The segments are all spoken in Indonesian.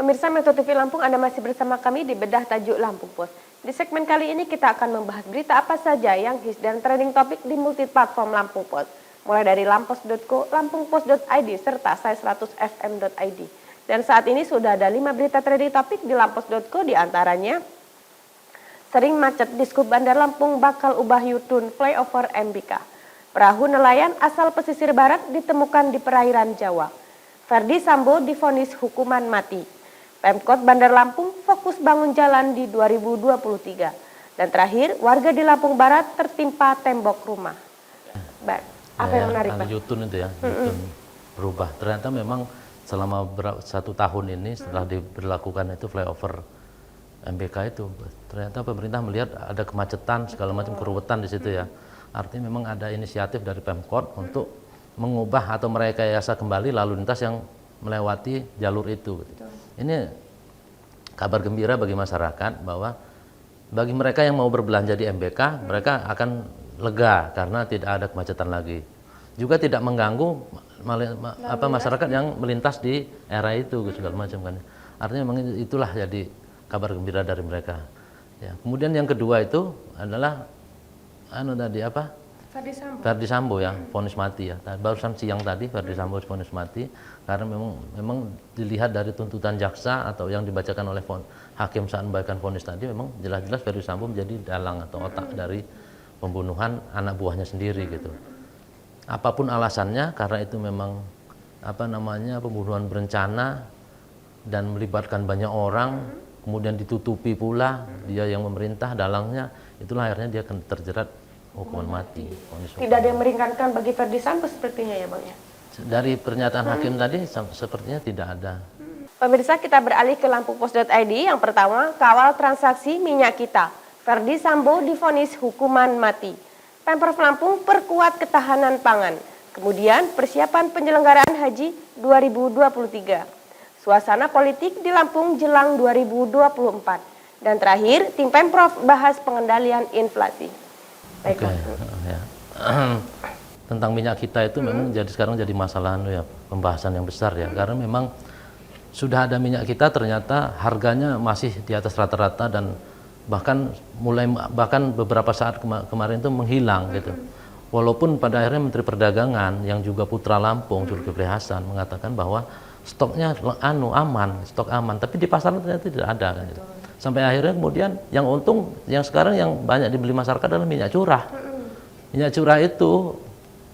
Pemirsa Metro TV Lampung, Anda masih bersama kami di Bedah Tajuk Lampung Post. Di segmen kali ini kita akan membahas berita apa saja yang hits dan trending topik di multiplatform Lampung Post. Mulai dari lampos.co, lampungpost.id, serta sai100fm.id. Dan saat ini sudah ada 5 berita trending topik di lampos.co, diantaranya sering macet di Skup Bandar Lampung bakal ubah U-turn flyover MBK. Perahu nelayan asal pesisir barat ditemukan di perairan Jawa. Ferdi Sambo divonis hukuman mati. Pemkot Bandar Lampung fokus bangun jalan di 2023. Dan terakhir, warga di Lampung Barat tertimpa tembok rumah. Baik, apa yang menarik, Pak? U-turn itu ya, U-turn berubah. Ternyata memang selama 1 tahun ini setelah diberlakukan itu flyover MBK itu, ternyata pemerintah melihat ada kemacetan, segala macam keruwetan di situ ya. Artinya memang ada inisiatif dari Pemkot untuk mengubah atau merekayasa kembali lalu lintas yang melewati jalur itu. Ini kabar gembira bagi masyarakat bahwa bagi mereka yang mau berbelanja di MBK, mereka akan lega karena tidak ada kemacetan lagi. Juga tidak mengganggu masyarakat yang melintas di era itu segala macam kan. Artinya memang itulah jadi kabar gembira dari mereka. Ya. Kemudian yang kedua itu adalah Ferdi Sambo ya, vonis mati ya. Barusan siang tadi Ferdi Sambo vonis mati karena memang dilihat dari tuntutan jaksa atau yang dibacakan oleh hakim saat membacakan vonis tadi, memang jelas-jelas Ferdi Sambo menjadi dalang atau otak dari pembunuhan anak buahnya sendiri gitu. Apapun alasannya, karena itu memang pembunuhan berencana dan melibatkan banyak orang, kemudian ditutupi pula dia yang memerintah dalangnya, itulah akhirnya dia akan terjerat hukuman mati. Tidak ada yang meringankan bagi Ferdi Sambo sepertinya ya, Bang ya? Dari pernyataan hakim tadi sepertinya tidak ada. Pemirsa, kita beralih ke lampungpost.id. Yang pertama, kawal transaksi minyak kita. Ferdi Sambo divonis hukuman mati. Pemprov Lampung perkuat ketahanan pangan. Kemudian persiapan penyelenggaraan haji 2023. Suasana politik di Lampung jelang 2024. Dan terakhir, tim Pemprov bahas pengendalian inflasi. Baik, ya. Tentang minyak kita itu memang sekarang jadi masalah ya, pembahasan yang besar ya, karena memang sudah ada minyak kita ternyata harganya masih di atas rata-rata dan bahkan beberapa saat kemarin itu menghilang gitu. Walaupun pada akhirnya Menteri Perdagangan yang juga putra Lampung, Zulkifli Hasan, mengatakan bahwa stoknya aman, stok aman, tapi di pasaran ternyata tidak ada gitu. Sampai akhirnya kemudian yang untung yang sekarang yang banyak dibeli masyarakat adalah minyak curah. Minyak curah itu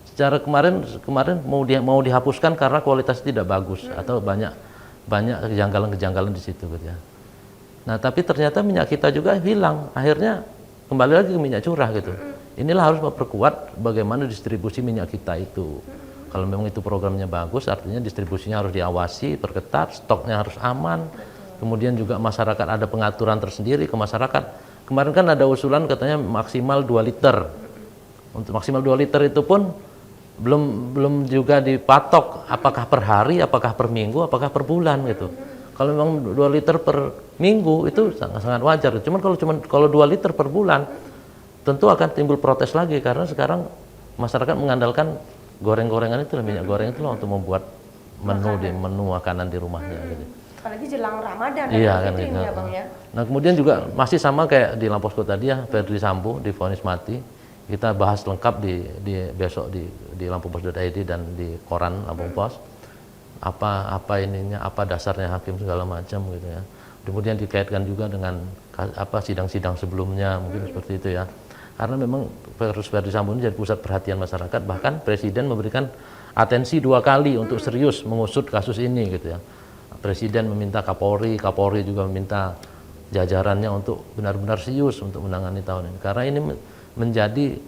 secara kemarin mau dihapuskan karena kualitasnya tidak bagus atau banyak kejanggalan-kejanggalan di situ gitu ya. Nah, tapi ternyata minyak kita juga hilang. Akhirnya kembali lagi ke minyak curah gitu. Inilah harus memperkuat bagaimana distribusi minyak kita itu. Kalau memang itu programnya bagus, artinya distribusinya harus diawasi, perketat, stoknya harus aman. Kemudian juga masyarakat ada pengaturan tersendiri ke masyarakat. Kemarin kan ada usulan katanya maksimal 2 liter. Untuk maksimal 2 liter itu pun belum juga dipatok apakah per hari, apakah per minggu, apakah per bulan gitu. Kalau memang 2 liter per minggu itu sangat wajar. Cuman kalau 2 liter per bulan tentu akan timbul protes lagi karena sekarang masyarakat mengandalkan goreng-gorengan itu, minyak goreng itu untuk membuat menu makanan di rumahnya gitu. Apalagi jelang Ramadan kan gitu. Ya, Bang ya. Nah, kemudian juga masih sama kayak di Lampung tadi ya, Ferdi Sambo divonis mati. Kita bahas lengkap besok di lampungpost.id dan di koran Lampung Post. Apa dasarnya hakim segala macam gitu ya. Kemudian dikaitkan juga dengan sidang-sidang sebelumnya, mungkin seperti itu ya. Karena memang Ferdi Sambo ini jadi pusat perhatian masyarakat, bahkan Presiden memberikan atensi 2 kali untuk serius mengusut kasus ini gitu ya. Presiden meminta Kapolri juga meminta jajarannya untuk benar-benar serius untuk menangani tahun ini. Karena ini menjadi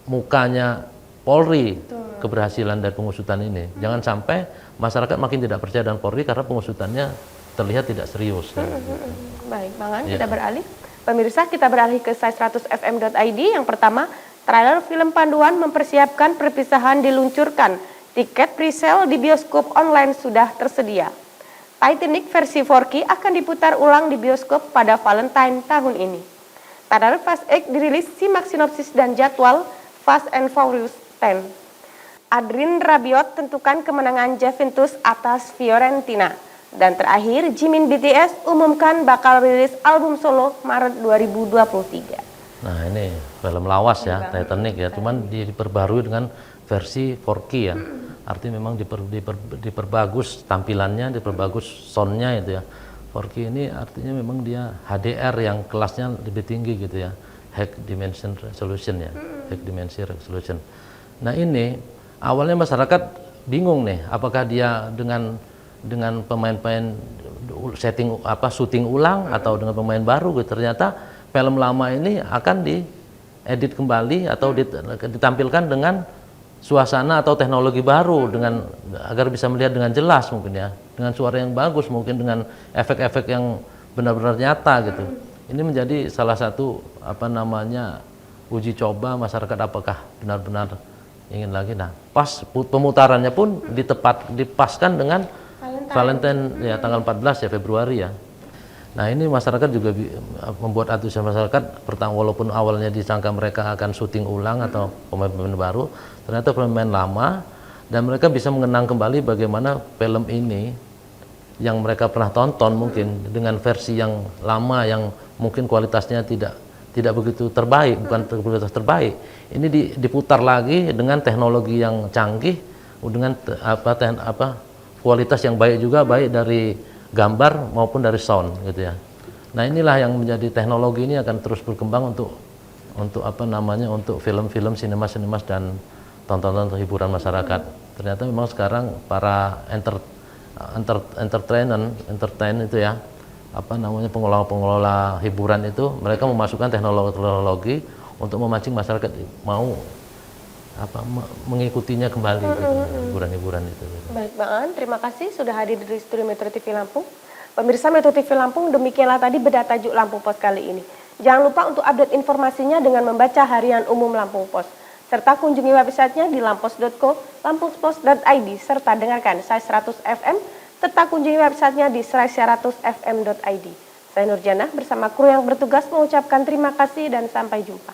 mukanya Polri, keberhasilan dari pengusutan ini. Jangan sampai masyarakat makin tidak percaya dengan Polri karena pengusutannya terlihat tidak serius. Baik, Bang, kita beralih. Pemirsa, kita beralih ke sai100fm.id. Yang pertama, trailer film panduan mempersiapkan perpisahan diluncurkan. Tiket presale di bioskop online sudah tersedia. Titanic versi 4K akan diputar ulang di bioskop pada Valentine tahun ini. Trailer Fast X dirilis, simak sinopsis dan jadwal Fast and Furious 10. Adrien Rabiot tentukan kemenangan Juventus atas Fiorentina. Dan terakhir, Jimin BTS umumkan bakal rilis album solo Maret 2023. Nah ini film lawas ya, Titanic ya, cuman diperbarui dengan versi 4K ya. Artinya memang diperbagus tampilannya, diperbagus soundnya itu ya. 4K ini artinya memang dia HDR yang kelasnya lebih tinggi gitu ya, High Dimension Resolution ya, High Dimension Resolution. Nah ini awalnya masyarakat bingung nih, apakah dia dengan pemain-pemain setting syuting ulang atau dengan pemain baru gitu. Ternyata film lama ini akan diedit kembali atau ditampilkan dengan suasana atau teknologi baru dengan agar bisa melihat dengan jelas mungkin ya, dengan suara yang bagus, mungkin dengan efek-efek yang benar-benar nyata gitu. Ini menjadi salah satu uji coba masyarakat apakah benar-benar ingin lagi. Nah, pas pemutarannya pun dipaskan dengan Valentine ya, tanggal 14 ya Februari ya. Nah ini masyarakat juga membuat antusias masyarakat, walaupun awalnya disangka mereka akan syuting ulang atau pemain-pemain baru, ternyata pemain lama, dan mereka bisa mengenang kembali bagaimana film ini yang mereka pernah tonton mungkin dengan versi yang lama yang mungkin kualitasnya tidak begitu terbaik, bukan kualitas terbaik. Ini diputar lagi dengan teknologi yang canggih, dengan kualitas yang baik juga, baik dari gambar maupun dari sound gitu ya. Nah inilah yang menjadi teknologi ini akan terus berkembang untuk film-film, sinema dan tontonan hiburan masyarakat. Ternyata memang sekarang para entertain itu ya, pengelola hiburan itu, mereka memasukkan teknologi untuk memancing masyarakat mau mengikutinya kembali gitu, hiburan-hiburan itu. Baik Bang An, terima kasih sudah hadir di studio Metro TV Lampung. Pemirsa Metro TV Lampung, demikianlah tadi bedah tajuk Lampung Pos kali ini. Jangan lupa untuk update informasinya dengan membaca harian umum Lampung Pos, serta kunjungi websitenya di lampos.co, lampungpos.id, serta dengarkan Srai 100 FM, serta kunjungi websitenya di srai100fm.id. Saya Nurjana bersama kru yang bertugas mengucapkan terima kasih dan sampai jumpa.